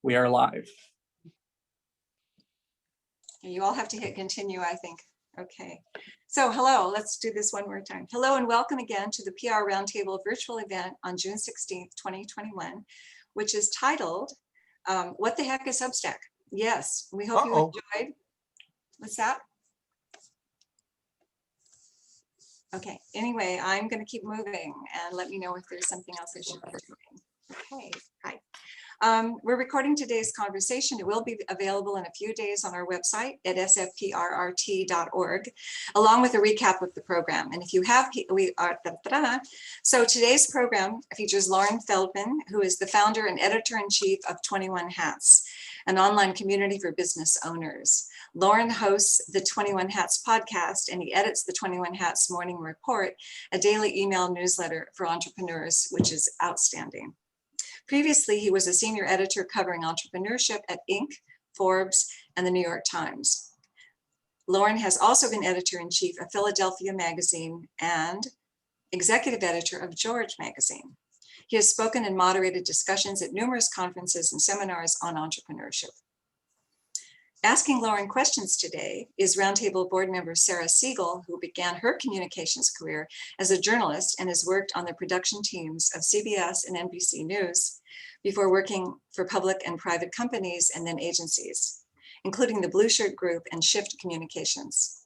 We are live. You all have to hit continue, I think. Okay. So hello, let's do this one more time. Hello and welcome again to the PR Roundtable virtual event on June 16th, 2021, which is titled, What the Heck is Substack? Yes, we hope you enjoyed. What's that? Okay, anyway, I'm going to keep moving and let me know if there's something else I should be doing. Okay, hi. We're recording today's conversation. It will be available in a few days on our website at sfprrt.org, along with a recap of the program. And if you have, so today's program features Loren Feldman, who is the founder and editor-in-chief of 21 Hats, an online community for business owners. Loren hosts the 21 Hats podcast, and he edits the 21 Hats Morning Report, a daily email newsletter for entrepreneurs, which is outstanding. Previously, he was a senior editor covering entrepreneurship at Inc., Forbes, and the New York Times. Loren has also been editor-in-chief of Philadelphia Magazine and executive editor of George Magazine. He has spoken and moderated discussions at numerous conferences and seminars on entrepreneurship. Asking Loren questions today is Roundtable board member Sarah Segal, who began her communications career as a journalist and has worked on the production teams of CBS and NBC News before working for public and private companies and then agencies, including the Blue Shirt Group and Shift Communications.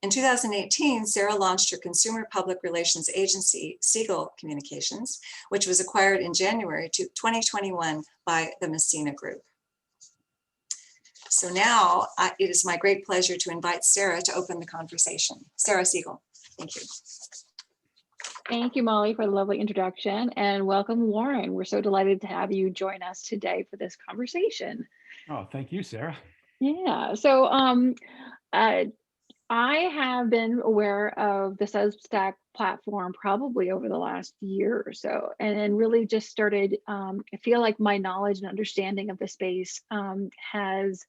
In 2018, Sarah launched her consumer public relations agency, Segal Communications, which was acquired in January 2021 by the Messina Group. So now it is my great pleasure to invite Sarah to open the conversation. Sarah Segal, thank you. Thank you, Molly, for the lovely introduction, and welcome, Loren. We're so delighted to have you join us today for this conversation. Oh, thank you, Sarah. Yeah, so I have been aware of the Substack platform probably over the last year or so, and then really just started, I feel like my knowledge and understanding of the space has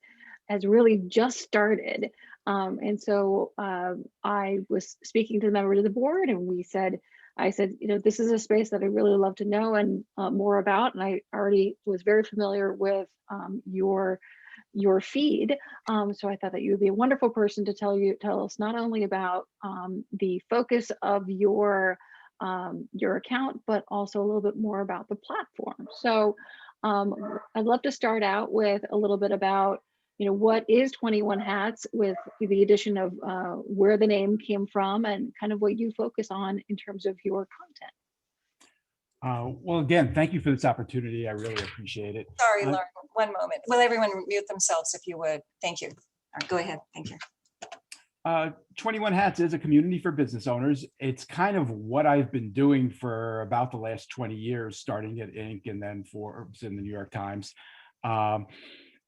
really just started. And so I was speaking to the members of the board, and I said, you know, this is a space that I really love to know and more about. And I already was very familiar with your feed. So I thought that you would be a wonderful person to tell us not only about the focus of your account, but also a little bit more about the platform. So I'd love to start out with a little bit about, you know, what is 21 Hats, with the addition of where the name came from and kind of what you focus on in terms of your content. Well, again, thank you for this opportunity. I really appreciate it. Sorry, Loren, one moment. Will everyone mute themselves if you would? Thank you. All right, go ahead. Thank you. 21 Hats is a community for business owners. It's kind of what I've been doing for about the last 20 years, starting at Inc. and then Forbes and the New York Times.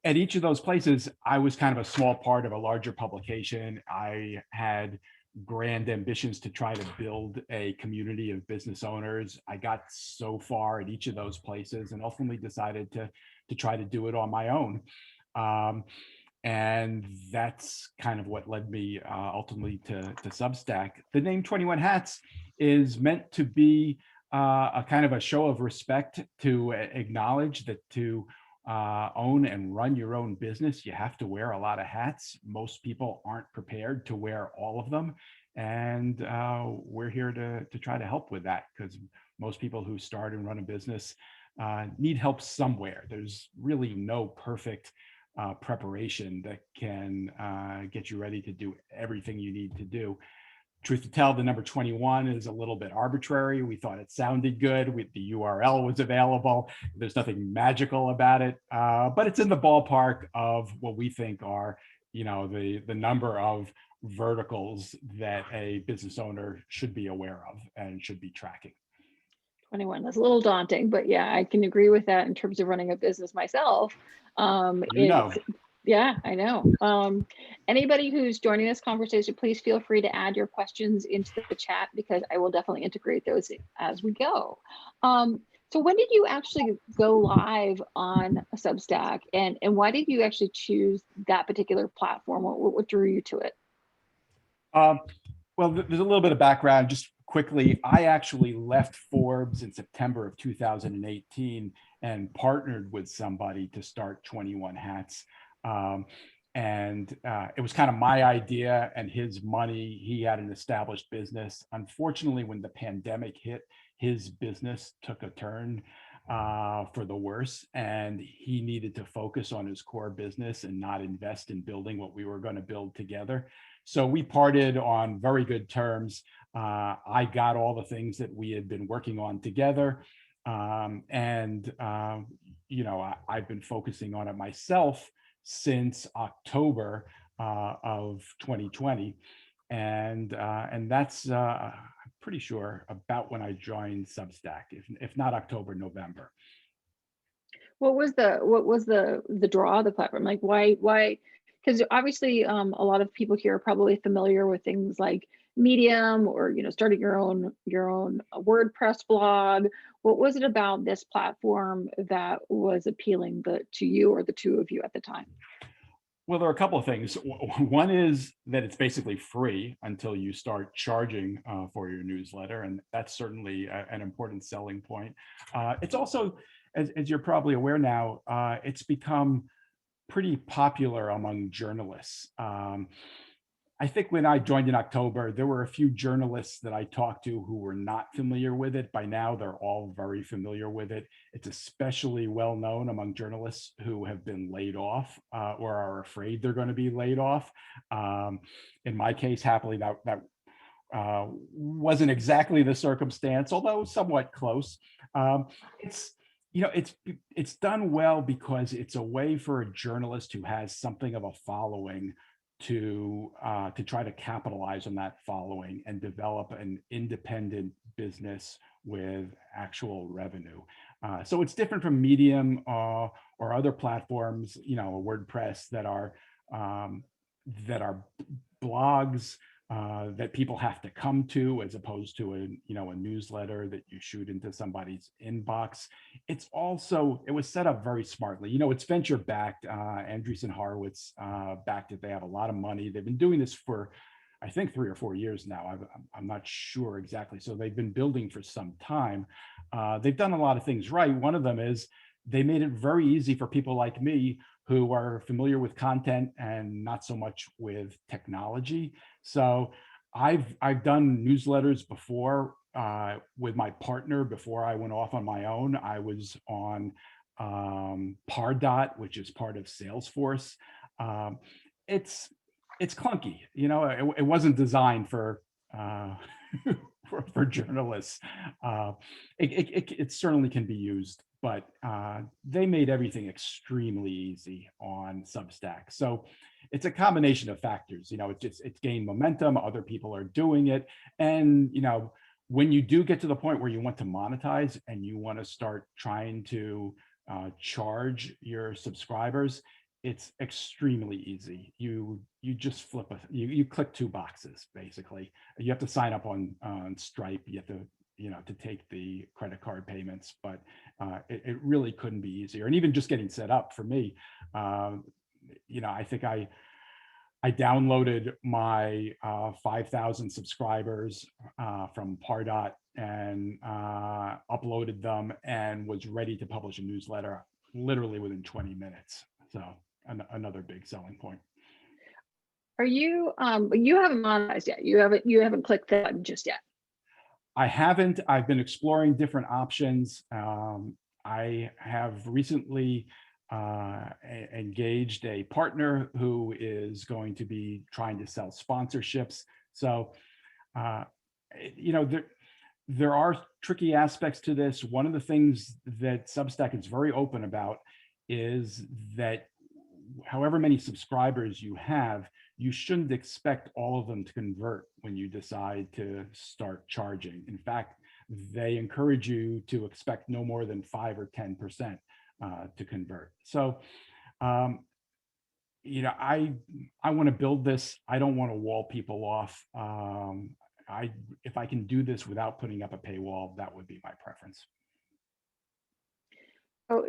At each of those places, I was kind of a small part of a larger publication. I had grand ambitions to try to build a community of business owners. I got so far at each of those places and ultimately decided to try to do it on my own. And that's kind of what led me ultimately to Substack. The name 21 Hats is meant to be a kind of a show of respect, to acknowledge that to own and run your own business, you have to wear a lot of hats. Most people aren't prepared to wear all of them. And we're here to try to help with that, because most people who start and run a business need help somewhere. There's really no perfect preparation that can get you ready to do everything you need to do. Truth to tell, the number 21 is a little bit arbitrary. We thought it sounded good. The URL was available. There's nothing magical about it, but it's in the ballpark of what we think are, you know, the number of verticals that a business owner should be aware of and should be tracking. 21, that's a little daunting, but yeah, I can agree with that in terms of running a business myself. Yeah, I know. Anybody who's joining this conversation, please feel free to add your questions into the chat, because I will definitely integrate those as we go. So when did you actually go live on Substack, and why did you actually choose that particular platform? What drew you to it? Well, there's a little bit of background. Just quickly, I actually left Forbes in September of 2018 and partnered with somebody to start 21 Hats. And it was kind of my idea and his money. He had an established business. Unfortunately, when the pandemic hit, his business took a turn for the worse, and he needed to focus on his core business and not invest in building what we were going to build together. So we parted on very good terms. I got all the things that we had been working on together. I've been focusing on it myself since October of 2020. And that's, I'm pretty sure, about when I joined Substack, if not October, November. What was the draw of the platform? Like why? Because obviously a lot of people here are probably familiar with things like Medium or starting your own WordPress blog. What was it about this platform that was appealing to you or the two of you at the time? Well, there are a couple of things. One is that it's basically free until you start charging for your newsletter, and that's certainly an important selling point. It's also, as you're probably aware now, it's become pretty popular among journalists. I think when I joined in October, there were a few journalists that I talked to who were not familiar with it. By now, they're all very familiar with it. It's especially well known among journalists who have been laid off or are afraid they're going to be laid off. In my case, happily, that wasn't exactly the circumstance, although somewhat close. It's done well because it's a way for a journalist who has something of a following to try to capitalize on that following and develop an independent business with actual revenue. So it's different from Medium or other platforms, WordPress that are blogs that people have to come to, as opposed to a newsletter that you shoot into somebody's inbox. It was set up very smartly. It's venture backed. Andreessen Horowitz backed it. They have a lot of money. They've been doing this for, I think, 3 or 4 years now. I'm not sure exactly. So they've been building for some time. They've done a lot of things right. One of them is they made it very easy for people like me who are familiar with content and not so much with technology. So I've done newsletters before with my partner. Before I went off on my own, I was on Pardot, which is part of Salesforce. It's clunky, it wasn't designed for for journalists. It certainly can be used, but they made everything extremely easy on Substack. So it's a combination of factors. It's gained momentum. Other people are doing it, and when you do get to the point where you want to monetize and you want to start trying to charge your subscribers, it's extremely easy. You just you click 2 boxes, basically. You have to sign up on Stripe. You have to take the credit card payments, but it really couldn't be easier. And even just getting set up for me, I think I downloaded my 5,000 subscribers from Pardot and uploaded them and was ready to publish a newsletter literally within 20 minutes. So another big selling point. Are you you haven't monetized yet? You haven't clicked the button just yet? I haven't. I've been exploring different options. I have recently engaged a partner who is going to be trying to sell sponsorships. So, there are tricky aspects to this. One of the things that Substack is very open about is that however many subscribers you have, you shouldn't expect all of them to convert when you decide to start charging. In fact, they encourage you to expect no more than 5 or 10% to convert. So, I want to build this. I don't want to wall people off. If I can do this without putting up a paywall, that would be my preference. Oh,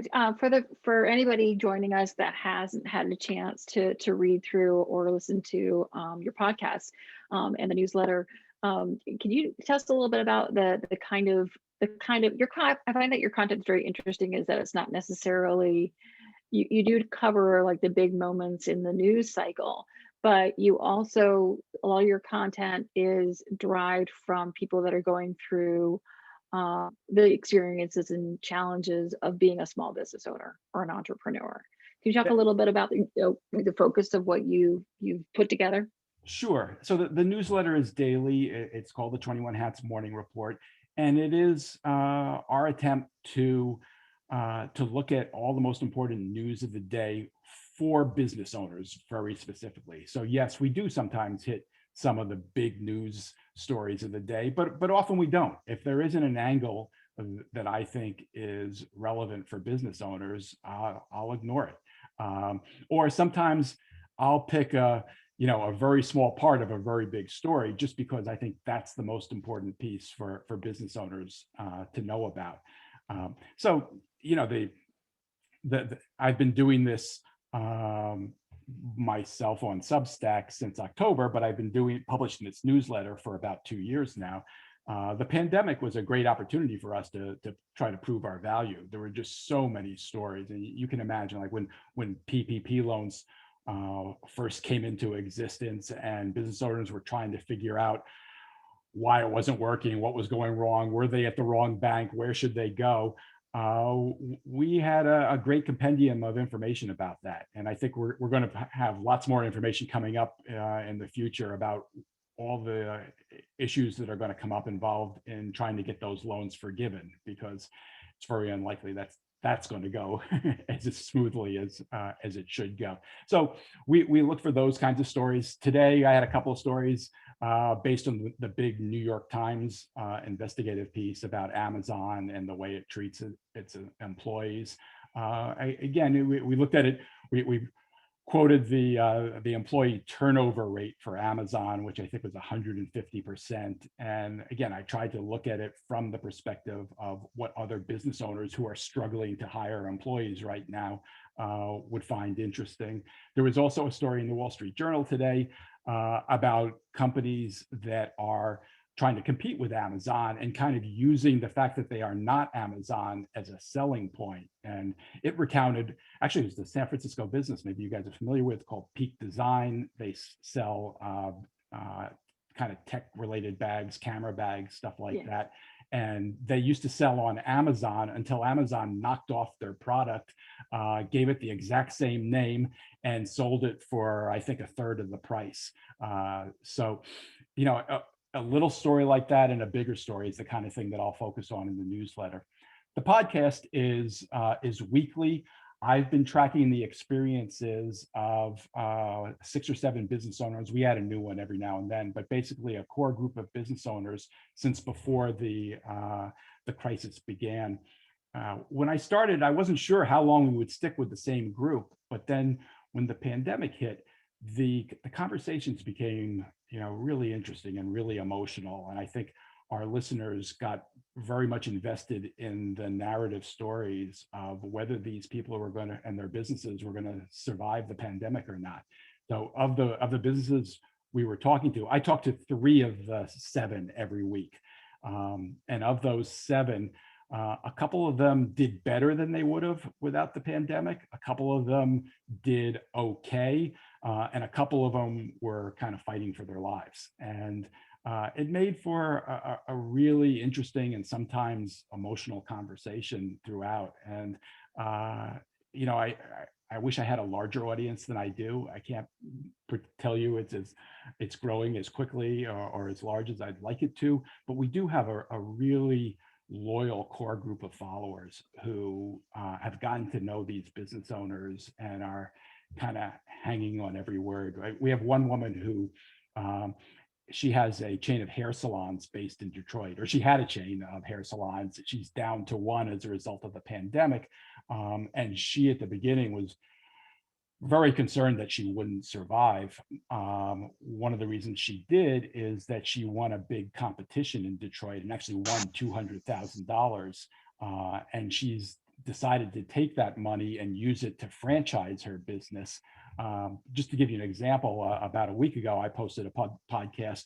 for anybody joining us that hasn't had a chance to read through or listen to your podcast and the newsletter, can you tell us a little bit about the kind of the kind of I find that your content's very interesting, is that it's not necessarily, you do cover like the big moments in the news cycle, but you also, all your content is derived from people that are going through the experiences and challenges of being a small business owner or an entrepreneur. Can you talk a little bit about the focus of what you've put together? Sure. So the newsletter is daily. It's called the 21 Hats Morning Report, and it is our attempt to look at all the most important news of the day for business owners, very specifically. So yes, we do sometimes hit some of the big news stories of the day, but often we don't. If there isn't an angle that I think is relevant for business owners, I'll ignore it. Or sometimes I'll pick a very small part of a very big story, just because I think that's the most important piece for business owners to know about. So I've been doing this myself on Substack since October, but I've been publishing this newsletter for about 2 years now. The pandemic was a great opportunity for us to try to prove our value. There were just so many stories, and you can imagine, like when PPP loans first came into existence and business owners were trying to figure out why it wasn't working, what was going wrong, were they at the wrong bank, where should they go? We had a great compendium of information about that. And I think we're going to have lots more information coming up in the future about all the issues that are going to come up involved in trying to get those loans forgiven, because it's very unlikely that's going to go as smoothly as it should go. So we look for those kinds of stories. Today, I had a couple of stories based on the big New York Times investigative piece about Amazon and the way it treats its employees. We looked at it. We quoted the employee turnover rate for Amazon, which I think was 150%. And again, I tried to look at it from the perspective of what other business owners who are struggling to hire employees right now would find interesting. There was also a story in the Wall Street Journal today about companies that are trying to compete with Amazon and kind of using the fact that they are not Amazon as a selling point. And it recounted, actually it was the San Francisco business, maybe you guys are familiar with, called Peak Design. They sell kind of tech related bags, camera bags, stuff like that. And they used to sell on Amazon until Amazon knocked off their product, gave it the exact same name, and sold it for, I think, a third of the price. A little story like that and a bigger story is the kind of thing that I'll focus on in the newsletter. The podcast is weekly. I've been tracking the experiences of 6 or 7 business owners. We add a new one every now and then, but basically a core group of business owners since before the crisis began. When I started, I wasn't sure how long we would stick with the same group, but then when the pandemic hit, the conversations became really interesting and really emotional. And I think our listeners got very much invested in the narrative stories of whether these people were going to, and their businesses were going to survive the pandemic or not. So of the businesses we were talking to, I talked to 3 of the 7 every week. And of those 7, a couple of them did better than they would have without the pandemic. A couple of them did okay. And a couple of them were kind of fighting for their lives. And it made for a really interesting and sometimes emotional conversation throughout. And, I wish I had a larger audience than I do. I can't tell you it's growing as quickly or as large as I'd like it to, but we do have a really loyal core group of followers who have gotten to know these business owners and are kind of hanging on every word. Right? We have one woman who she has a chain of hair salons based in Detroit, or she had a chain of hair salons. She's down to 1 as a result of the pandemic. And she at the beginning was very concerned that she wouldn't survive. One of the reasons she did is that she won a big competition in Detroit and actually won $200,000. And she's decided to take that money and use it to franchise her business. Just to give you an example, about a week ago, I posted a podcast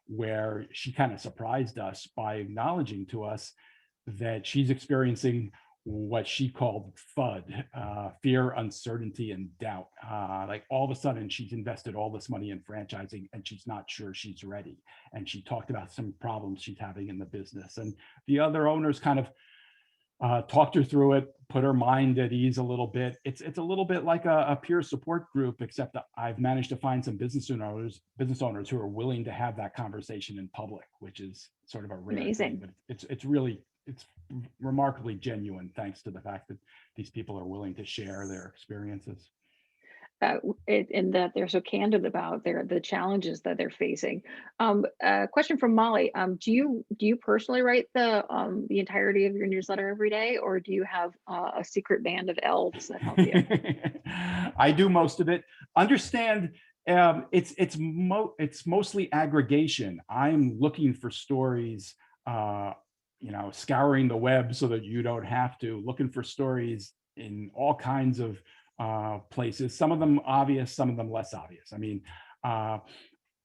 where she kind of surprised us by acknowledging to us that she's experiencing what she called FUD, fear, uncertainty, and doubt. Like all of a sudden, she's invested all this money in franchising and she's not sure she's ready. And she talked about some problems she's having in the business. And the other owners kind of talked her through it, put her mind at ease a little bit. It's a little bit like a peer support group, except that I've managed to find some business owners who are willing to have that conversation in public, which is sort of a rare thing. Amazing. But it's remarkably genuine, thanks to the fact that these people are willing to share their experiences. And that they're so candid about the challenges that they're facing. Question from Molly: Do you personally write the entirety of your newsletter every day, or do you have a secret band of elves that help you? I do most of it. Understand, it's mostly aggregation. I'm looking for stories, scouring the web so that you don't have to, looking for stories in all kinds of places, some of them obvious, some of them less obvious. I mean,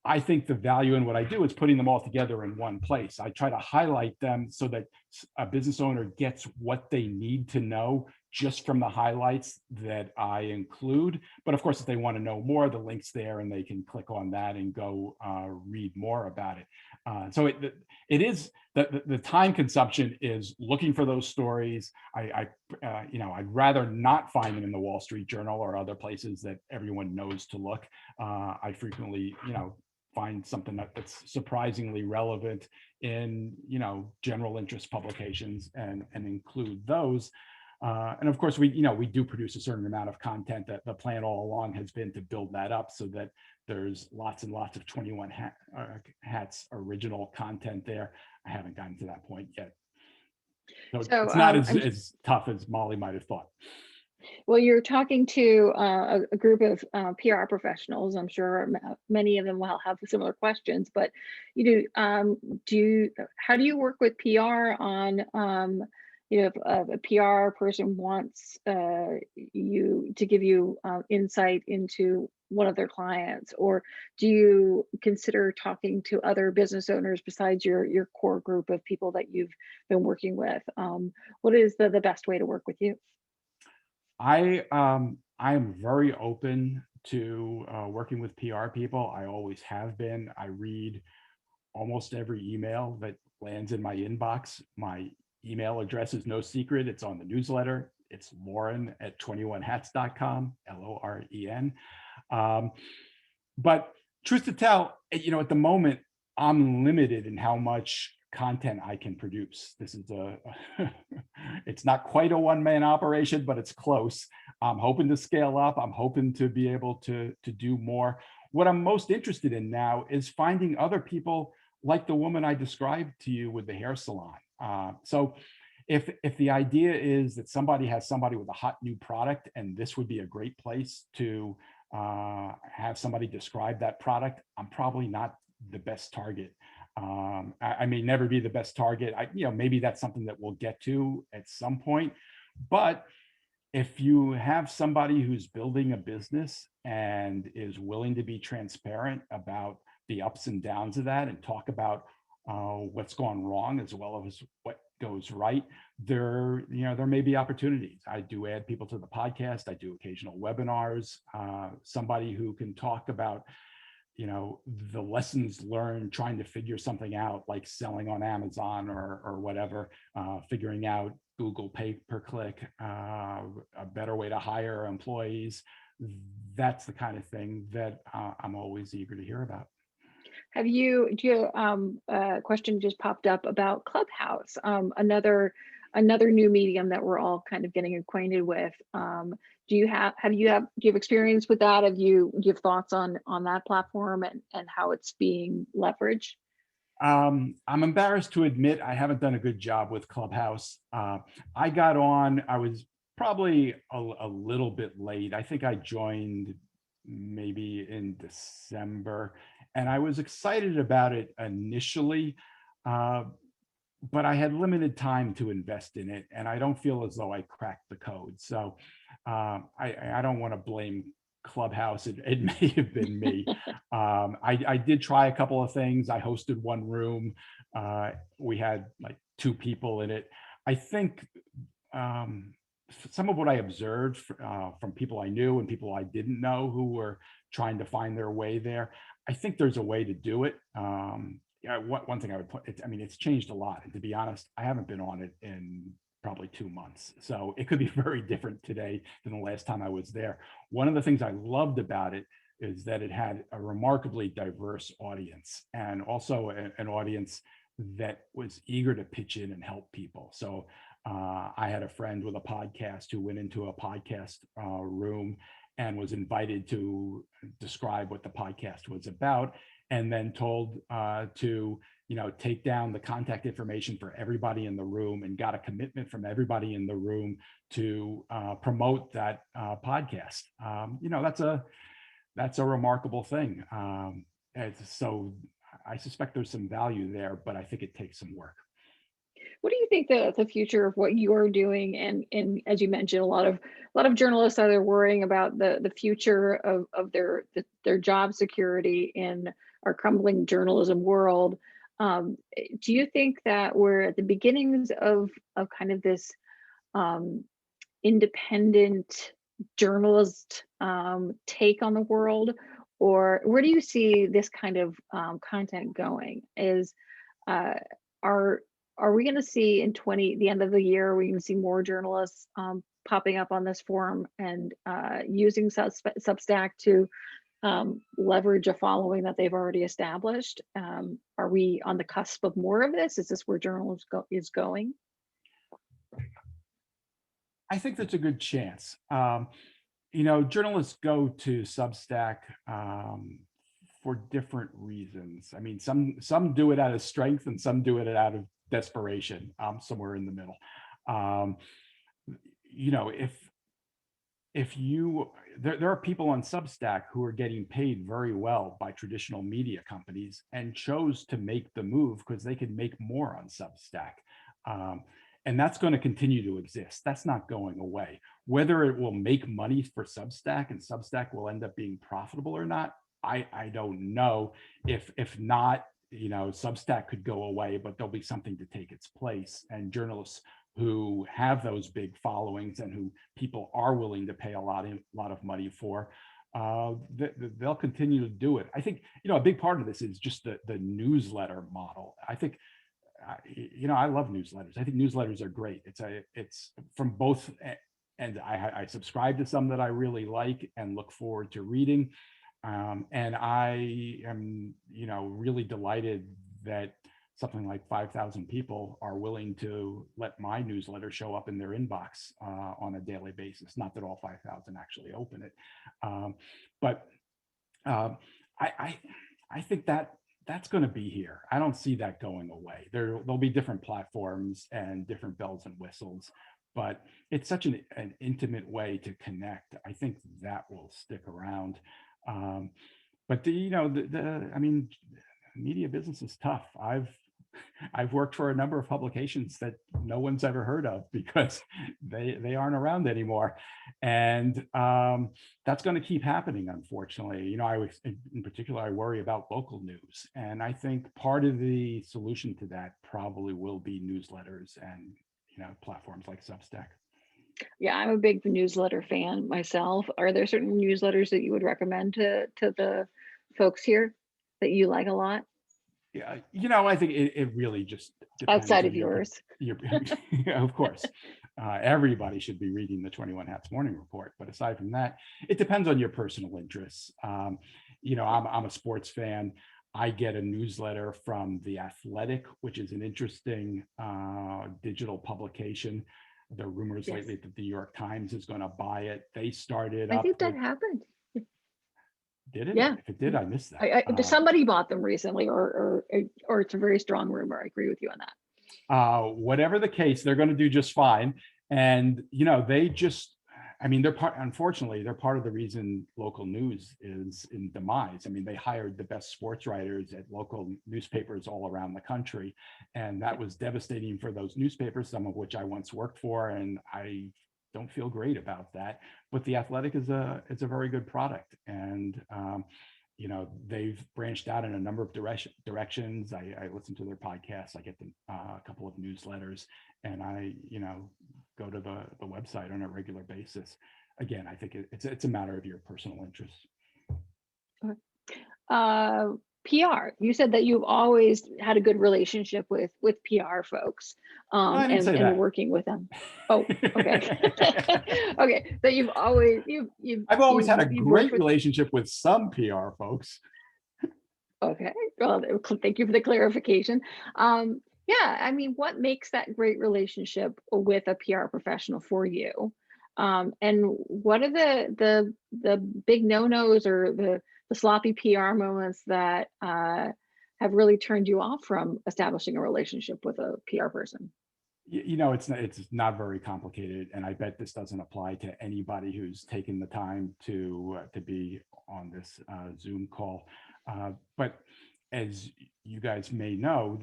I think the value in what I do is putting them all together in one place. I try to highlight them so that a business owner gets what they need to know just from the highlights that I include. But of course, if they want to know more, the link's there and they can click on that and go read more about it. So it is the time consumption is looking for those stories. I'd rather not find them in the Wall Street Journal or other places that everyone knows to look. I frequently, find something that's surprisingly relevant in, general interest publications and include those. And of course, we do produce a certain amount of content. That the plan all along has been to build that up so that there's lots and lots of 21 Hats original content there. I haven't gotten to that point yet. So it's not as tough as Molly might have thought. Well, you're talking to a group of PR professionals. I'm sure many of them will have similar questions, but how do you work with PR on, if a PR person wants you to give you insight into one of their clients, or do you consider talking to other business owners besides your core group of people that you've been working with? What is the best way to work with you? I am very open to working with PR people. I always have been. I read almost every email that lands in my inbox. My email address is no secret. It's on the newsletter. It's Loren@21hats.com, LOREN. But truth to tell, at the moment, I'm limited in how much content I can produce. This is it's not quite a one-man operation, but it's close. I'm hoping to scale up. I'm hoping to be able to do more. What I'm most interested in now is finding other people like the woman I described to you with the hair salon. So if the idea is that somebody has somebody with a hot new product, and this would be a great place to have somebody describe that product, I'm probably not the best target. I may never be the best target. Maybe that's something that we'll get to at some point. But if you have somebody who's building a business and is willing to be transparent about the ups and downs of that and talk about what's gone wrong as well as what goes right, there may be opportunities. I do add people to the podcast. I do occasional webinars. Somebody who can talk about the lessons learned trying to figure something out, like selling on Amazon or whatever, figuring out Google pay-per-click, a better way to hire employees. That's the kind of thing that I'm always eager to hear about. A question just popped up about Clubhouse, another new medium that we're all kind of getting acquainted with. Do you have experience with that? Do you have thoughts on that platform and how it's being leveraged? I'm embarrassed to admit I haven't done a good job with Clubhouse. I got on, I was probably a little bit late. I think I joined maybe in December, and I was excited about it initially, but I had limited time to invest in it, and I don't feel as though I cracked the code. So I don't want to blame Clubhouse. It may have been me. I did try a couple of things. I hosted one room. We had like 2 people in it. I think some of what I observed from people I knew and people I didn't know who were trying to find their way there, I think there's a way to do it. Yeah, one thing I would put, I mean, it's changed a lot. And to be honest, I haven't been on it in probably 2 months. So it could be very different today than the last time I was there. One of the things I loved about it is that it had a remarkably diverse audience, and also an audience that was eager to pitch in and help people. So I had a friend with a podcast who went into a podcast room and was invited to describe what the podcast was about, and then told to take down the contact information for everybody in the room, and got a commitment from everybody in the room to promote that podcast. That's a remarkable thing. So I suspect there's some value there, but I think it takes some work. What do you think the future of what you're doing, and as you mentioned, a lot of journalists are worrying about the future of their job security in our crumbling journalism world. Do you think that we're at the beginnings of kind of this independent journalist take on the world, or where do you see this kind of content going? Are we going to see in the end of the year, are we going to see more journalists popping up on this forum and using Substack to leverage a following that they've already established? Are we on the cusp of more of this? Is this where journalism is going? I think that's a good chance. Journalists go to Substack for different reasons. I mean, some do it out of strength and some do it out of desperation. Somewhere in the middle. There are people on Substack who are getting paid very well by traditional media companies and chose to make the move because they could make more on Substack. And that's going to continue to exist. That's not going away. Whether it will make money for Substack and Substack will end up being profitable or not, I don't know. If not, Substack could go away, but there'll be something to take its place. And journalists who have those big followings and who people are willing to pay a lot of money for, they'll continue to do it. I think a big part of this is just the newsletter model. I think I love newsletters. I think newsletters are great. It's from both, and I subscribe to some that I really like and look forward to reading. And I am, really delighted that something like 5,000 people are willing to let my newsletter show up in their inbox on a daily basis. Not that all 5,000 actually open it, but I think that's going to be here. I don't see that going away. There'll be different platforms and different bells and whistles, but it's such an intimate way to connect. I think that will stick around. But I mean, media business is tough. I've worked for a number of publications that no one's ever heard of because they aren't around anymore, and that's going to keep happening, unfortunately. In particular, I worry about local news, and I think part of the solution to that probably will be newsletters and platforms like Substack. Yeah, I'm a big newsletter fan myself. Are there certain newsletters that you would recommend to the folks here that you like a lot? Yeah, I think it really just depends Outside on of yours. Of course, everybody should be reading the 21 Hats Morning Report. But aside from that, it depends on your personal interests. I'm a sports fan. I get a newsletter from The Athletic, which is an interesting digital publication. There are rumors lately that the New York Times is going to buy it. They started up. I think that happened. Did it? Yeah. If it did, I missed that. Somebody bought them recently, or it's a very strong rumor. I agree with you on that. Whatever the case, they're going to do just fine. And unfortunately, they're part of the reason local news is in demise. I mean, they hired the best sports writers at local newspapers all around the country, and that was devastating for those newspapers, some of which I once worked for, and I don't feel great about that. But The Athletic is a very good product, and they've branched out in a number of directions. I listen to their podcasts. I get them a couple of newsletters, and I go to the website on a regular basis. Again, I think it's a matter of your personal interests. PR. You said that you've always had a good relationship with PR folks, I didn't say that. working with them. Oh, okay. Okay, so you've always had a great with... relationship with some PR folks. Okay, well, thank you for the clarification. Yeah, I mean, what makes that great relationship with a PR professional for you? And what are the big no-nos or the sloppy PR moments that have really turned you off from establishing a relationship with a PR person? It's not very complicated, and I bet this doesn't apply to anybody who's taken the time to be on this Zoom call. But as you guys may know,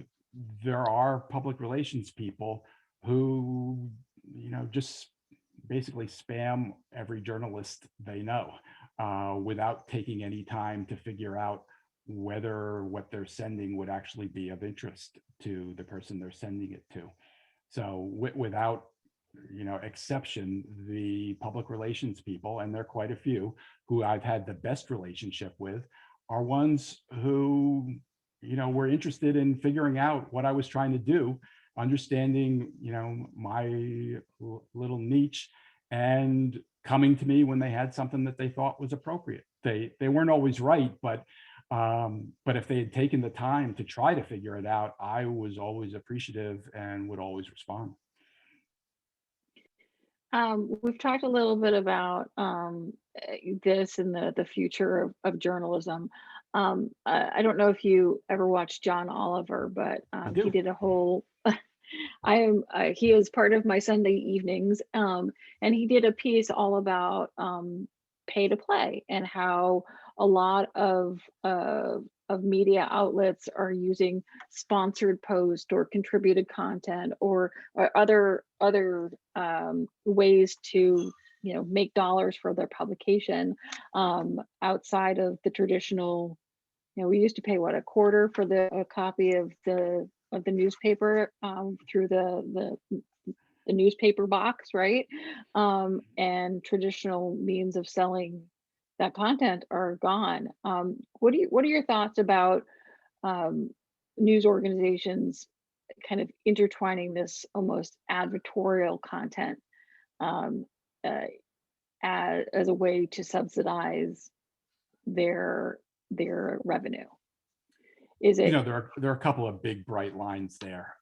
there are public relations people who just basically spam every journalist they know without taking any time to figure out whether what they're sending would actually be of interest to the person they're sending it to. So without exception, the public relations people, and there are quite a few who I've had the best relationship with, are ones who were interested in figuring out what I was trying to do, understanding my little niche, and coming to me when they had something that they thought was appropriate. They weren't always right, but if they had taken the time to try to figure it out, I was always appreciative and would always respond. We've talked a little bit about this and the future of journalism. I don't know if you ever watched John Oliver, but he did a whole. He is part of my Sunday evenings, and he did a piece all about pay to play and how a lot of media outlets are using sponsored post or contributed content or other ways to make dollars for their publication outside of the traditional. We used to pay a quarter for a copy of the newspaper through the newspaper box, right? And traditional means of selling that content are gone. What are your thoughts about news organizations kind of intertwining this almost advertorial content as a way to subsidize their revenue? Is it there are a couple of big bright lines there.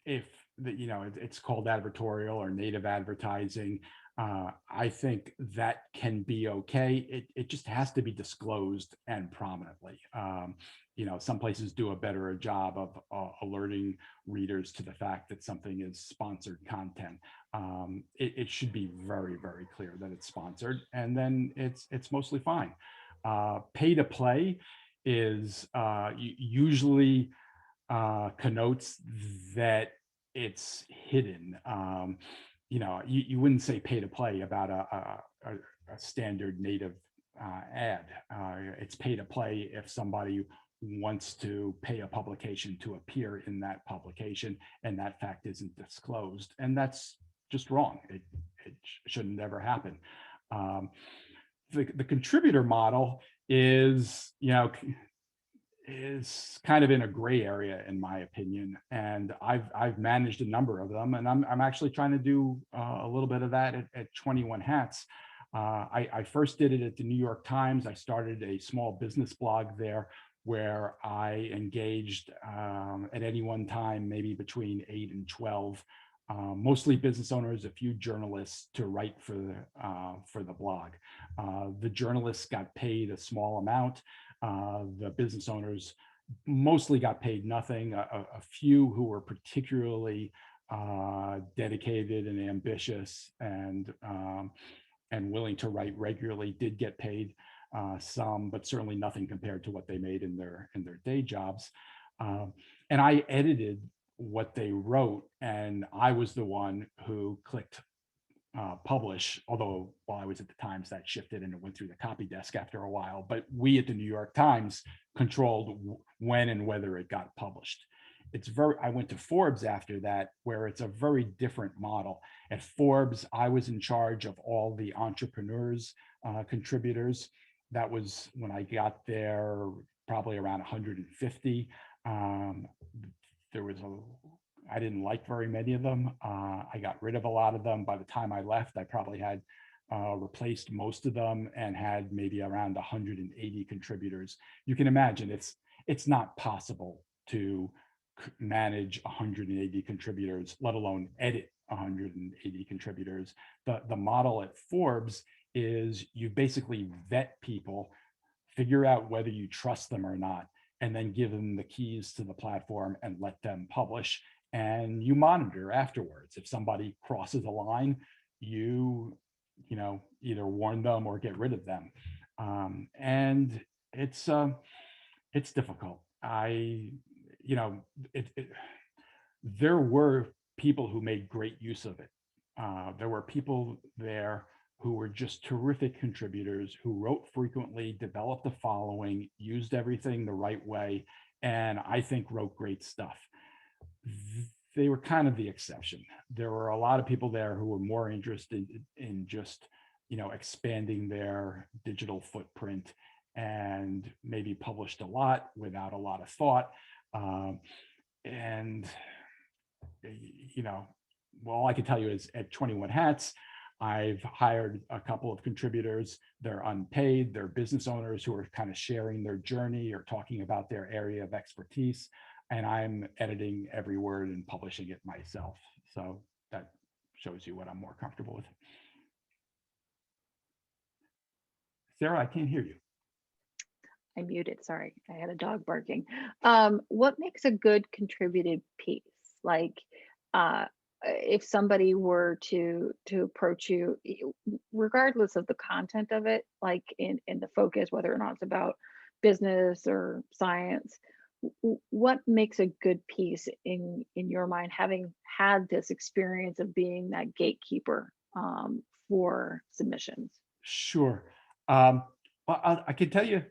If it's called advertorial or native advertising, I think that can be okay. It just has to be disclosed and prominently. Some places do a better job of alerting readers to the fact that something is sponsored content. It should be very, very clear that it's sponsored, and then it's mostly fine. Pay to play is usually connotes that it's hidden. You wouldn't say pay to play about a standard native ad. It's pay to play if somebody wants to pay a publication to appear in that publication, and that fact isn't disclosed, and that's just wrong. It shouldn't ever happen. The contributor model is kind of in a gray area, in my opinion, and I've managed a number of them, and I'm actually trying to do a little bit of that at 21 Hats. I first did it at the New York Times. I started a small business blog there where I engaged at any one time maybe between 8 and 12 mostly business owners, a few journalists to write for the blog. The journalists got paid a small amount. The business owners mostly got paid nothing. A few who were particularly dedicated and ambitious and willing to write regularly did get paid some, but certainly nothing compared to what they made in their day jobs. And I edited what they wrote, and I was the one who clicked publish, although while I was at the Times, that shifted and it went through the copy desk after a while. But we at the New York Times controlled when and whether it got published. I went to Forbes after that, where it's a very different model. At Forbes, I was in charge of all the entrepreneurs, contributors. That was when I got there, probably around 150. There was I didn't like very many of them. I got rid of a lot of them. By the time I left, I probably had replaced most of them and had maybe around 180 contributors. You can imagine it's not possible to manage 180 contributors, let alone edit 180 contributors. The model at Forbes is you basically vet people, figure out whether you trust them or not, and then give them the keys to the platform and let them publish. And you monitor afterwards. If somebody crosses a line, you either warn them or get rid of them. And it's difficult. There were people who made great use of it. There were people there who were just terrific contributors, who wrote frequently, developed a following, used everything the right way, and I think wrote great stuff. They were kind of the exception. There were a lot of people there who were more interested in just, expanding their digital footprint, and maybe published a lot without a lot of thought. And, all I can tell you is at 21 Hats, I've hired a couple of contributors. They're unpaid. They're business owners who are kind of sharing their journey or talking about their area of expertise. And I'm editing every word and publishing it myself. So that shows you what I'm more comfortable with. Sarah, I can't hear you. I muted, sorry, I had a dog barking. What makes a good contributed piece? Like, if somebody were to approach you, regardless of the content of it, like in the focus, whether or not it's about business or science, what makes a good piece in your mind, having had this experience of being that gatekeeper for submissions? Sure. I can tell you,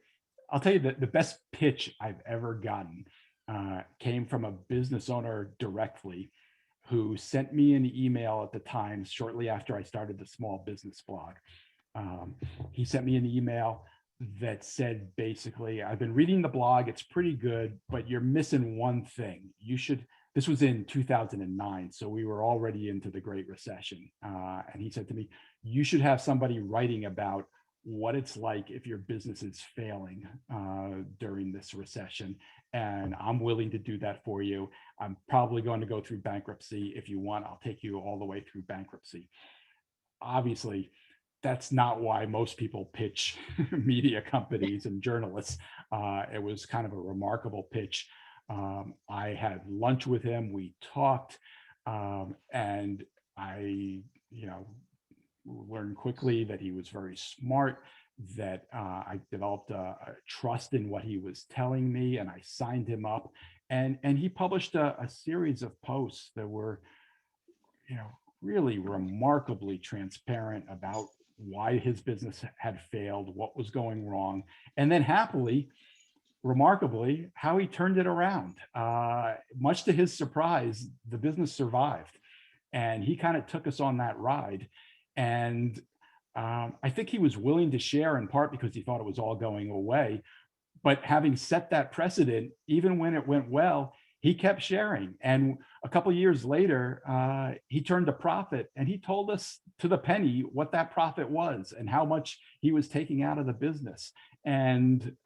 I'll tell you that the best pitch I've ever gotten came from a business owner directly, who sent me an email at the Times shortly after I started the small business blog. He sent me an email that said, basically, I've been reading the blog, it's pretty good, but you're missing one thing. This was in 2009, so we were already into the Great Recession. And he said to me, you should have somebody writing about what it's like if your business is failing during this recession. And I'm willing to do that for you. I'm probably going to go through bankruptcy. If you want, I'll take you all the way through bankruptcy. Obviously, that's not why most people pitch media companies and journalists. It was kind of a remarkable pitch. I had lunch with him, we talked, and I, learned quickly that he was very smart, that I developed a trust in what he was telling me, and I signed him up. And he published a series of posts that were, really remarkably transparent about why his business had failed, what was going wrong, and then remarkably, how he turned it around. Much to his surprise, the business survived, and he kind of took us on that ride. And I think he was willing to share, in part because he thought it was all going away. But having set that precedent, even when it went well, he kept sharing. And a couple of years later, he turned a profit, and he told us to the penny what that profit was and how much he was taking out of the business. And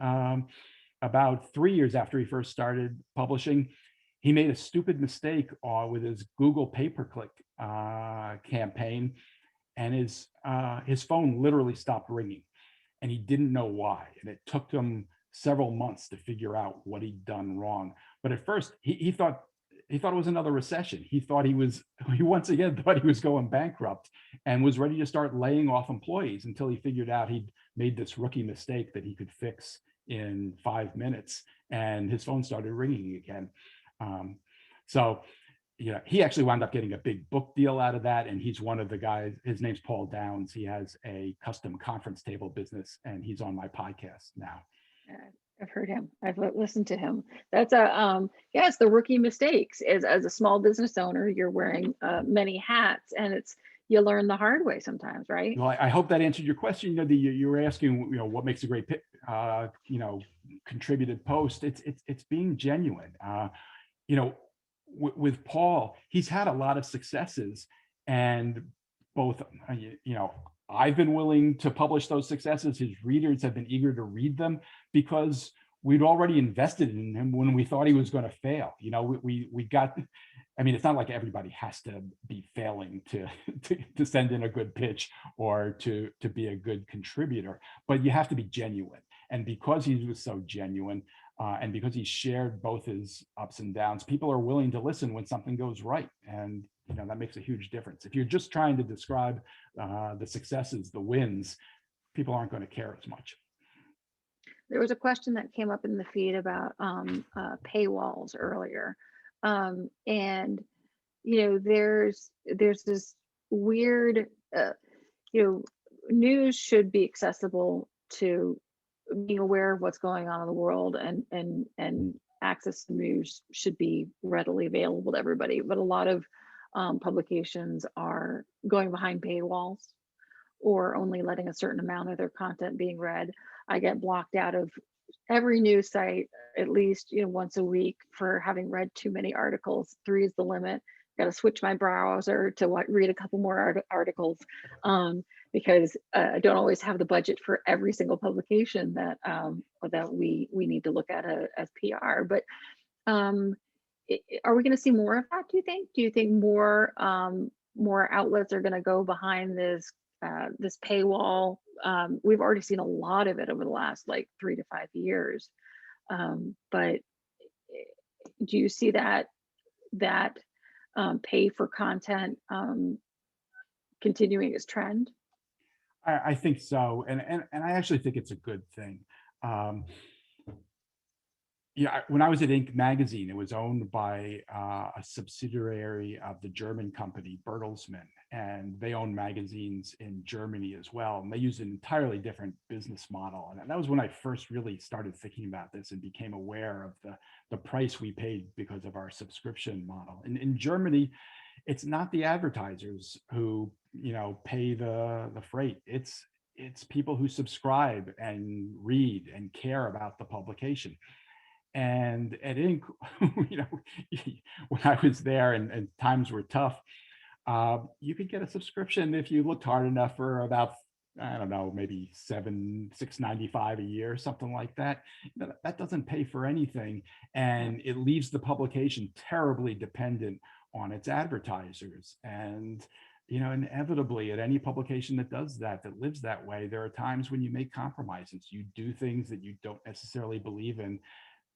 about 3 years after he first started publishing, he made a stupid mistake with his Google pay-per-click campaign, and his phone literally stopped ringing, and he didn't know why. And it took him several months to figure out what he'd done wrong. But at first, he thought it was another recession. He once again thought he was going bankrupt, and was ready to start laying off employees, until he figured out he'd made this rookie mistake that he could fix in 5 minutes, and his phone started ringing again. So yeah, he actually wound up getting a big book deal out of that. And he's one of the guys, his name's Paul Downs. He has a custom conference table business and he's on my podcast now. I've heard him. I've listened to him. That's a yeah, it's the rookie mistakes. As a small business owner, you're wearing many hats, and it's you learn the hard way sometimes, right? Well, I hope that answered your question. You know, you were asking, you know, what makes a great, you know, contributed post. It's being genuine. You know, with Paul, he's had a lot of successes, and both, you know, I've been willing to publish those successes. His readers have been eager to read them because we'd already invested in him when we thought he was going to fail. You know, we got. I mean, it's not like everybody has to be failing to send in a good pitch or to be a good contributor, but you have to be genuine. And because he was so genuine, and because he shared both his ups and downs, people are willing to listen when something goes right. And you know, that makes a huge difference. If you're just trying to describe the successes, the wins, people aren't going to care as much. There was a question that came up in the feed about paywalls earlier. And you know, there's this weird, you know, news should be accessible to being aware of what's going on in the world, and access to news should be readily available to everybody. But a lot of publications are going behind paywalls or only letting a certain amount of their content being read. I get blocked out of every news site at least, you know, once a week for having read too many articles. 3 is the limit. Got to switch my browser to read a couple more because I don't always have the budget for every single publication that that we need to look at as PR. But are we going to see more of that? Do you think? Do you think more more outlets are going to go behind this this paywall? We've already seen a lot of it over the last like 3 to 5 years. But do you see that pay for content continuing its trend? I think so, and I actually think it's a good thing. Yeah, when I was at Inc. magazine, it was owned by a subsidiary of the German company Bertelsmann, and they own magazines in Germany as well. And they use an entirely different business model. And that was when I first really started thinking about this and became aware of the price we paid because of our subscription model. In Germany, it's not the advertisers who, you know, pay the freight. It's people who subscribe and read and care about the publication. And at Inc., you know, when I was there and times were tough, you could get a subscription if you looked hard enough for about, I don't know, maybe $6.95 a year, something like that. That doesn't pay for anything, and it leaves the publication terribly dependent on its advertisers. And you know, inevitably, at any publication that does that lives that way, there are times when you make compromises. You do things that you don't necessarily believe in,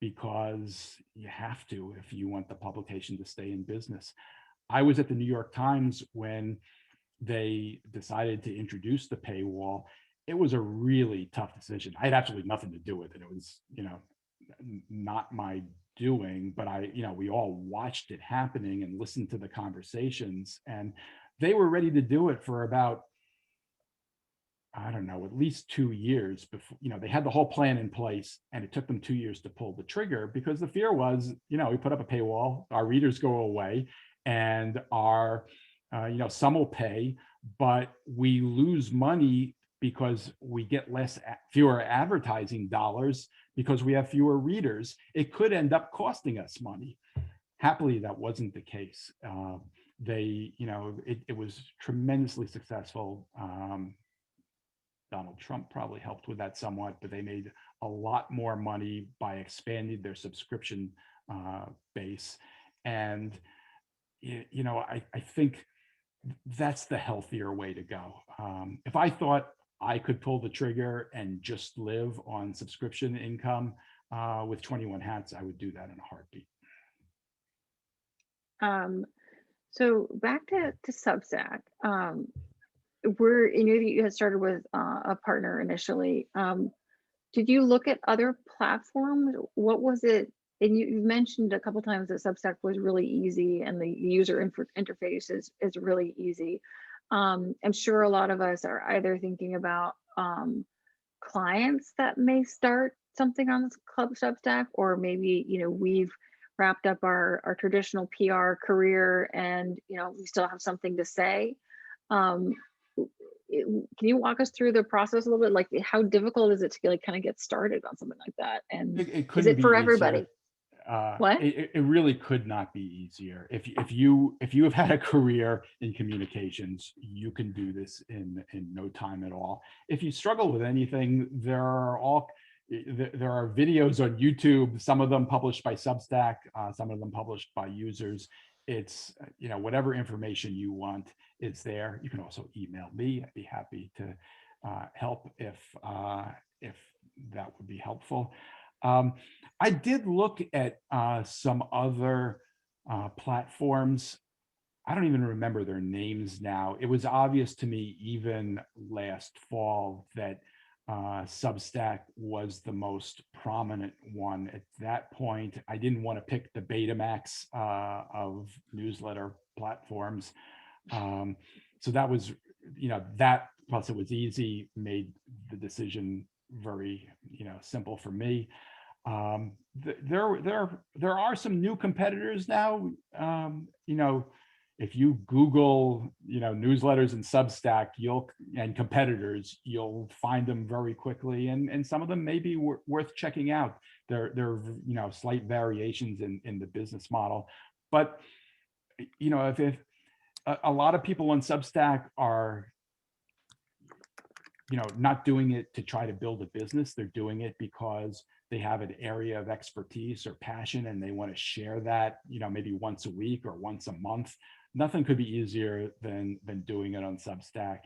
because you have to if you want the publication to stay in business. I was at the New York Times when they decided to introduce the paywall. It was a really tough decision. I had absolutely nothing to do with it. It was, you know, not my doing, but you know, we all watched it happening and listened to the conversations, and they were ready to do it for about, I don't know, at least 2 years before, you know, they had the whole plan in place, and it took them 2 years to pull the trigger because the fear was, you know, we put up a paywall, our readers go away, and our, you know, some will pay, but we lose money because we get fewer advertising dollars because we have fewer readers. It could end up costing us money. Happily, that wasn't the case. They, you know, it was tremendously successful. Donald Trump probably helped with that somewhat, but they made a lot more money by expanding their subscription base. And, you know, I think that's the healthier way to go. If I thought I could pull the trigger and just live on subscription income with 21 Hats, I would do that in a heartbeat. So back to Substack. You know, you had started with a partner initially. Did you look at other platforms? What was it and you mentioned a couple times that Substack was really easy and the user interface is really easy. I'm sure a lot of us are either thinking about clients that may start something on this club Substack, or maybe, we've wrapped up our traditional PR career and, we still have something to say. Um, can you walk us through the process a little bit? Like, how difficult is it to like kind of get started on something like that? And It is couldn't it be for easier. everybody? What? It really could not be easier. If you have had a career in communications, you can do this in no time at all. If you struggle with anything, there are videos on YouTube, some of them published by Substack, some of them published by users. It's, whatever information you want is there. You can also email me. I'd be happy to help if that would be helpful. I did look at some other platforms. I don't even remember their names now. It was obvious to me even last fall that Substack was the most prominent one at that point. I didn't want to pick the Betamax of newsletter platforms. So that was, that plus it was easy, made the decision very, simple for me. There are some new competitors now. If you Google, newsletters and Substack, and competitors, you'll find them very quickly, and some of them may be worth checking out. There slight variations in the business model, but if a lot of people on Substack are not doing it to try to build a business. They're doing it because they have an area of expertise or passion and they want to share that, maybe once a week or once a month. Nothing could be easier than doing it on Substack.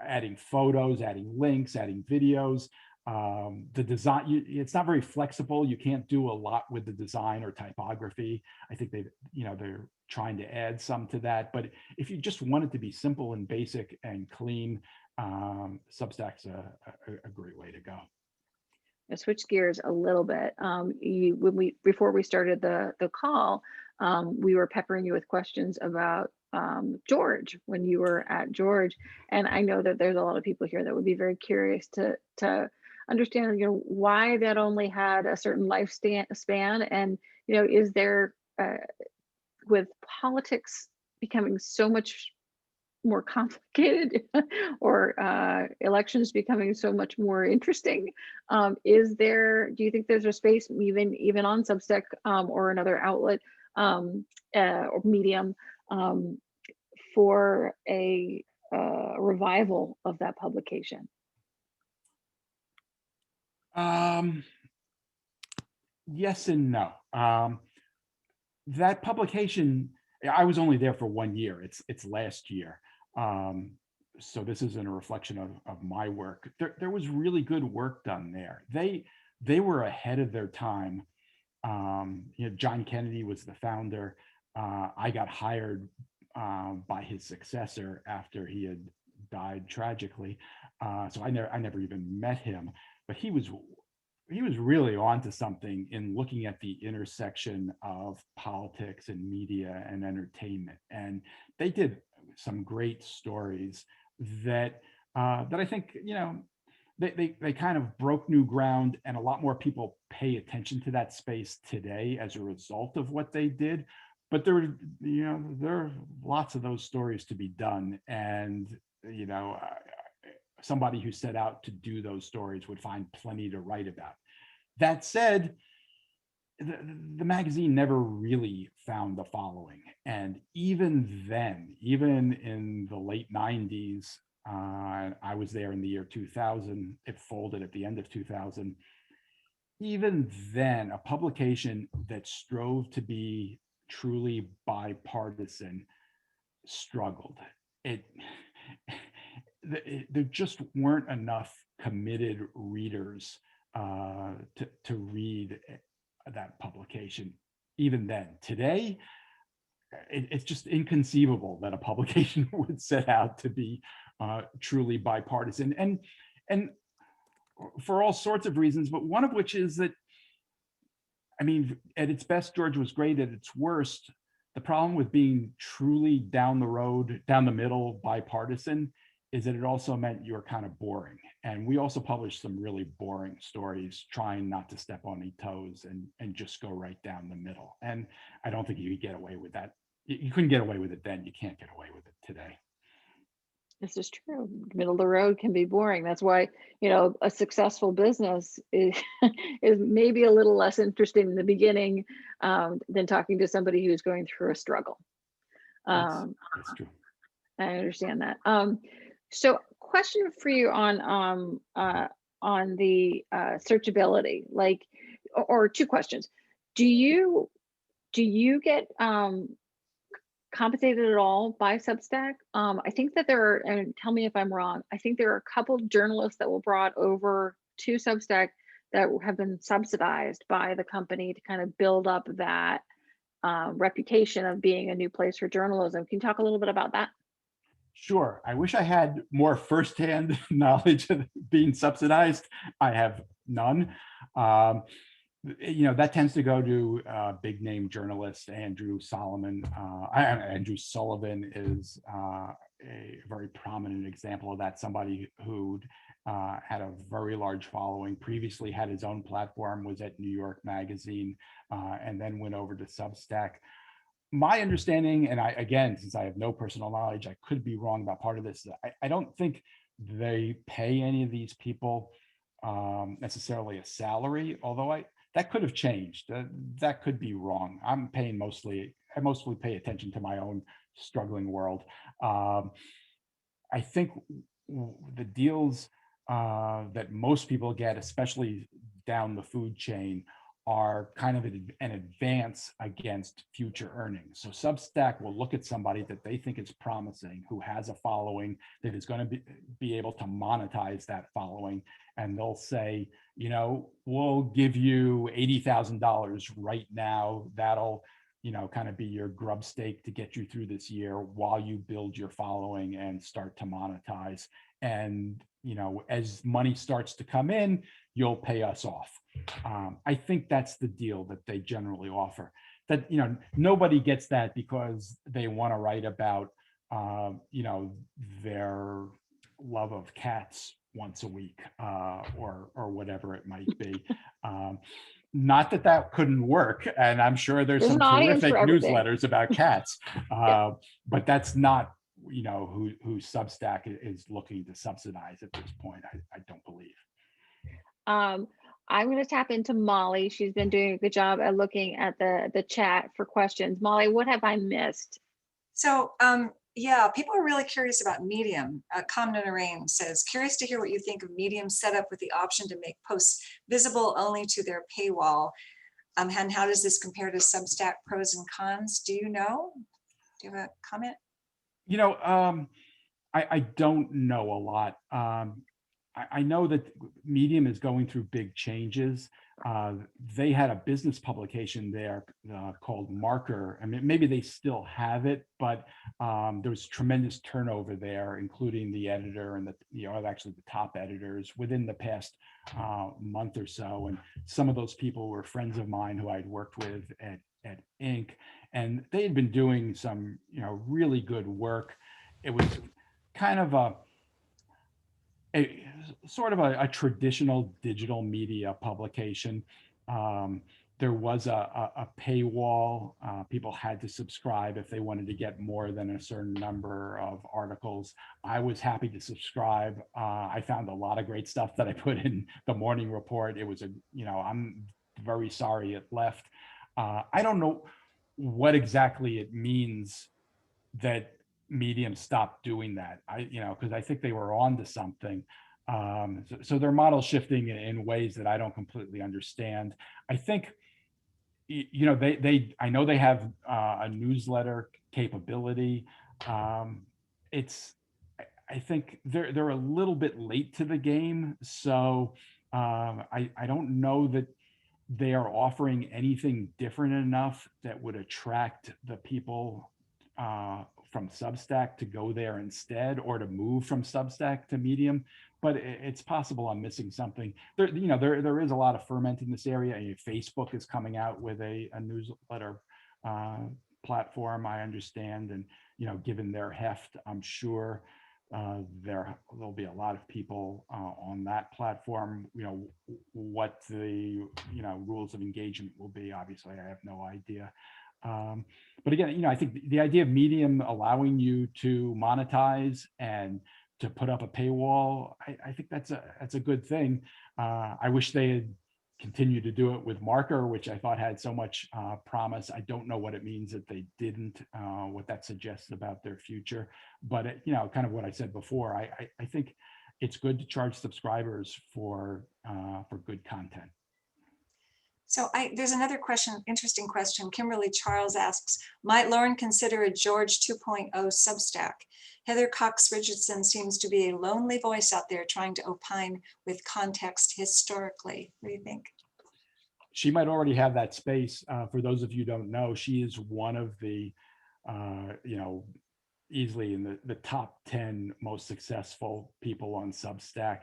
Adding photos, adding links, adding videos. The design, it's not very flexible. You can't do a lot with the design or typography. I think they're trying to add some to that. But if you just want it to be simple and basic and clean, Substack's a great way to go. I switch gears a little bit. Before we started the call, we were peppering you with questions about George when you were at George, and I know that there's a lot of people here that would be very curious to understand, why that only had a certain lifespan, and is there with politics becoming so much more complicated or elections becoming so much more interesting, do you think there's a space even on Substack or another outlet or medium for a revival of that publication? Yes and no. That publication, I was only there for 1 year. It's last year. So this isn't a reflection of my work. There was really good work done there. They were ahead of their time. John Kennedy was the founder. I got hired by his successor after he had died tragically. So I never even met him, but he was really onto something in looking at the intersection of politics and media and entertainment. And they did some great stories that I think, they kind of broke new ground, and a lot more people pay attention to that space today as a result of what they did. But there are lots of those stories to be done. And, somebody who set out to do those stories would find plenty to write about. That said, the magazine never really found the following. And even then, even in the late 90s, I was there in the year 2000, it folded at the end of 2000. Even then, a publication that strove to be truly bipartisan struggled. There just weren't enough committed readers to read that publication. Even then, today, it's just inconceivable that a publication would set out to be truly bipartisan, and for all sorts of reasons. But one of which is that I mean, at its best, George was great. At its worst, the problem with being truly down the road, down the middle, bipartisan, is that it also meant you were kind of boring. And we also published some really boring stories, trying not to step on any toes and just go right down the middle. And I don't think you could get away with that. You couldn't get away with it then. You can't get away with it today. This is true. Middle of the road can be boring. That's why, a successful business is, is maybe a little less interesting in the beginning than talking to somebody who's going through a struggle. That's true. I understand that. So question for you on the searchability, like, or two questions. Do you get compensated at all by Substack? I think that there are, and tell me if I'm wrong, I think there are a couple journalists that were brought over to Substack that have been subsidized by the company to kind of build up that reputation of being a new place for journalism. Can you talk a little bit about that? Sure. I wish I had more firsthand knowledge of being subsidized. I have none. That tends to go to big name journalists. Andrew Sullivan is a very prominent example of that. Somebody who had a very large following, previously had his own platform, was at New York Magazine, and then went over to Substack. My understanding, and again, since I have no personal knowledge, I could be wrong about part of this. I don't think they pay any of these people necessarily a salary, although that could have changed. That could be wrong. I mostly pay attention to my own struggling world. I think the deals that most people get, especially down the food chain, are kind of an advance against future earnings. So Substack will look at somebody that they think is promising, who has a following that is going to be able to monetize that following. And they'll say, we'll give you $80,000 right now. That'll, kind of be your grub stake to get you through this year while you build your following and start to monetize. And, as money starts to come in, you'll pay us off. I think that's the deal that they generally offer. That, nobody gets that because they want to write about, their love of cats once a week, or whatever it might be. Not that couldn't work, and I'm sure there's some terrific newsletters about cats, but that's not who Substack is looking to subsidize at this point. I don't believe. I'm going to tap into Molly. She's been doing a good job at looking at the chat for questions. Molly, what have I missed? So people are really curious about Medium. Kamna Narain says, curious to hear what you think of Medium setup with the option to make posts visible only to their paywall. And how does this compare to Substack pros and cons? Do you know? Do you have a comment? I don't know a lot. I know that Medium is going through big changes. They had a business publication there called Marker. I mean, maybe they still have it, but there was tremendous turnover there, including the editor and actually the top editors within the past month or so. And some of those people were friends of mine who I'd worked with at Inc. And they had been doing some, really good work. It was kind of a traditional digital media publication. There was a paywall. People had to subscribe if they wanted to get more than a certain number of articles. I was happy to subscribe. I found a lot of great stuff that I put in the morning report. It was I'm very sorry it left. I don't know what exactly it means that Medium stopped doing that. Because I think they were on to something. So they're model shifting in ways that I don't completely understand. I think, I know they have a newsletter capability. I think they're a little bit late to the game. So I don't know that they are offering anything different enough that would attract the people from Substack to go there instead, or to move from Substack to Medium. but it's possible I'm missing something. There is a lot of ferment in this area. Facebook is coming out with a newsletter platform, I understand, and given their heft, I'm sure there'll be a lot of people on that platform. What the rules of engagement will be. Obviously, I have no idea. But again, I think the idea of Medium allowing you to monetize and to put up a paywall, I think that's a good thing. I wish they had continued to do it with Marker, which I thought had so much promise. I don't know what it means that they didn't, what that suggests about their future. But kind of what I said before, I think it's good to charge subscribers for good content. So there's another question, interesting question. Kimberly Charles asks, might Loren consider a George 2.0 Substack? Heather Cox Richardson seems to be a lonely voice out there trying to opine with context historically. What do you think? She might already have that space. For those of you who don't know, she is one of the, easily in the top 10 most successful people on Substack.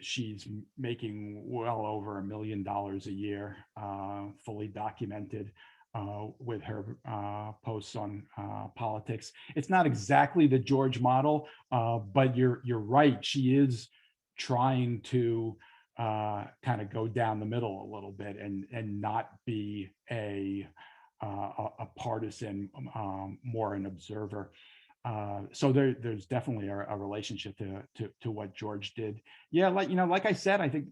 She's making well over $1 million a year, fully documented with her posts on politics. It's not exactly the George model, but you're right. She is trying to kind of go down the middle a little bit and not be a partisan, more an observer. So there's definitely a relationship to what George did. Yeah, like I said, I think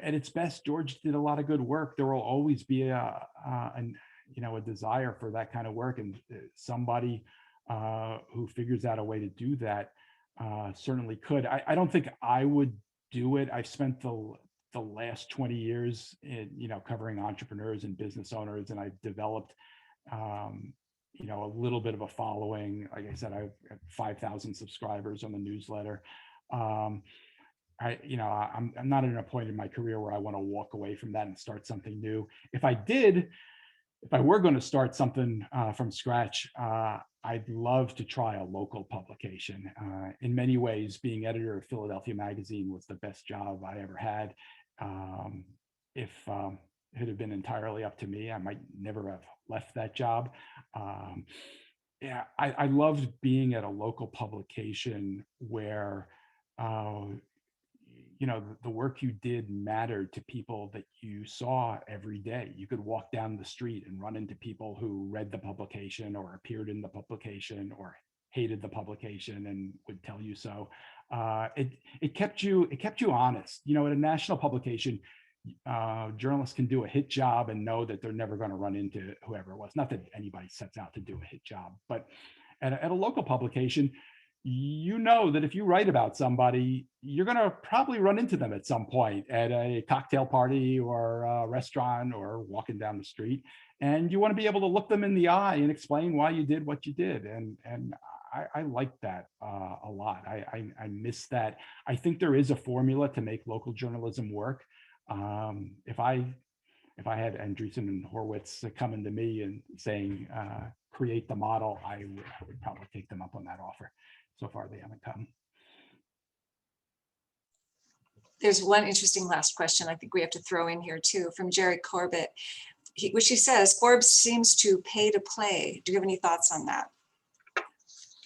at its best, George did a lot of good work. There will always be a desire for that kind of work, and somebody who figures out a way to do that certainly could. I don't think I would do it. I've spent the last 20 years in covering entrepreneurs and business owners, and I've developed a little bit of a following. Like I said, I have 5,000 subscribers on the newsletter. I'm not at a point in my career where I want to walk away from that and start something new. If I were going to start something from scratch, I'd love to try a local publication. In many ways, being editor of Philadelphia Magazine was the best job I ever had. If it had been entirely up to me, I might never have left that job. I loved being at a local publication where the work you did mattered to people that you saw every day. You could walk down the street and run into people who read the publication or appeared in the publication or hated the publication and would tell you so. It kept you honest. At a national publication, journalists can do a hit job and know that they're never going to run into whoever it was. Not that anybody sets out to do a hit job, but at a local publication, that if you write about somebody, you're going to probably run into them at some point at a cocktail party or a restaurant or walking down the street. And you want to be able to look them in the eye and explain why you did what you did. And I like that a lot. I miss that. I think there is a formula to make local journalism work. If I had Andreessen and Horowitz coming to me and saying, create the model, I would probably take them up on that offer. So far, they haven't come. There's one interesting last question I think we have to throw in here too, from Jerry Corbett, which he says, Forbes seems to pay to play. Do you have any thoughts on that?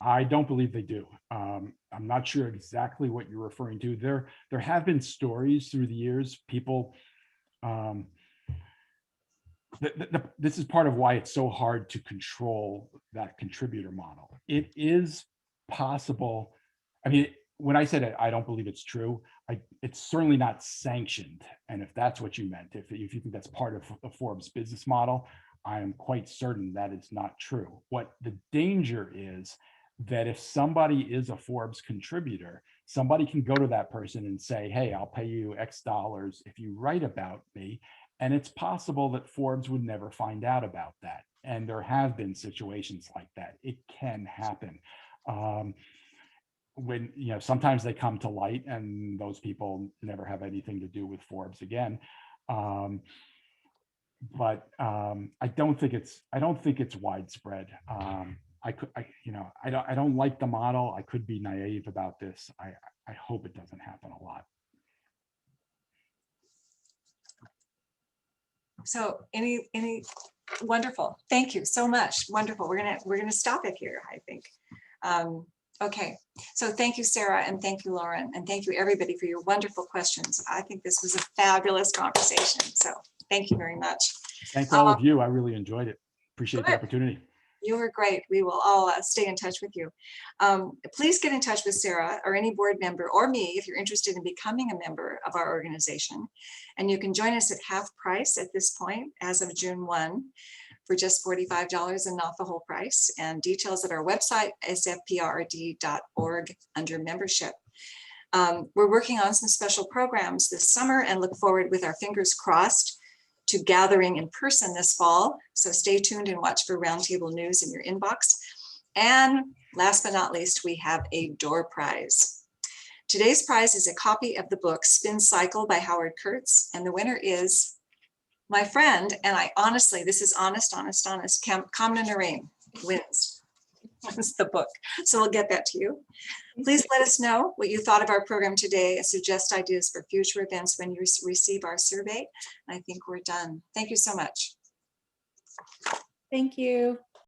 I don't believe they do. I'm not sure exactly what you're referring to. There have been stories through the years, people, this is part of why it's so hard to control that contributor model. It is possible. I mean, when I said it, I don't believe it's true. It's certainly not sanctioned. And if that's what you meant, if you think that's part of the Forbes business model, I am quite certain that is not true. What the danger is that if somebody is a Forbes contributor, somebody can go to that person and say, hey, I'll pay you X dollars if you write about me. And it's possible that Forbes would never find out about that. And there have been situations like that. It can happen. When, sometimes they come to light and those people never have anything to do with Forbes again. But I don't think it's widespread. I don't like the model. I could be naive about this. I hope it doesn't happen a lot. So any wonderful. Thank you so much. Wonderful. We're gonna stop it here, I think. Okay, so thank you, Sarah, and thank you, Loren, and thank you, everybody, for your wonderful questions. I think this was a fabulous conversation. So thank you very much. Thanks all of you. I really enjoyed it. Appreciate the Good. opportunity. You were great. We will all stay in touch with you. Please get in touch with Sarah or any board member or me if you're interested in becoming a member of our organization. And you can join us at half price at this point as of June 1 for just $45 and not the whole price. And details at our website, sfprd.org under membership. We're working on some special programs this summer and look forward with our fingers crossed to gathering in person this fall. So stay tuned and watch for roundtable news in your inbox. And last but not least, we have a door prize. Today's prize is a copy of the book Spin Cycle by Howard Kurtz. And the winner is my friend, and I honestly, this is honest, Kamna Narain wins. Wins the book. So we'll get that to you. Please let us know what you thought of our program today and suggest ideas for future events when you receive our survey. I think we're done. Thank you so much. Thank you.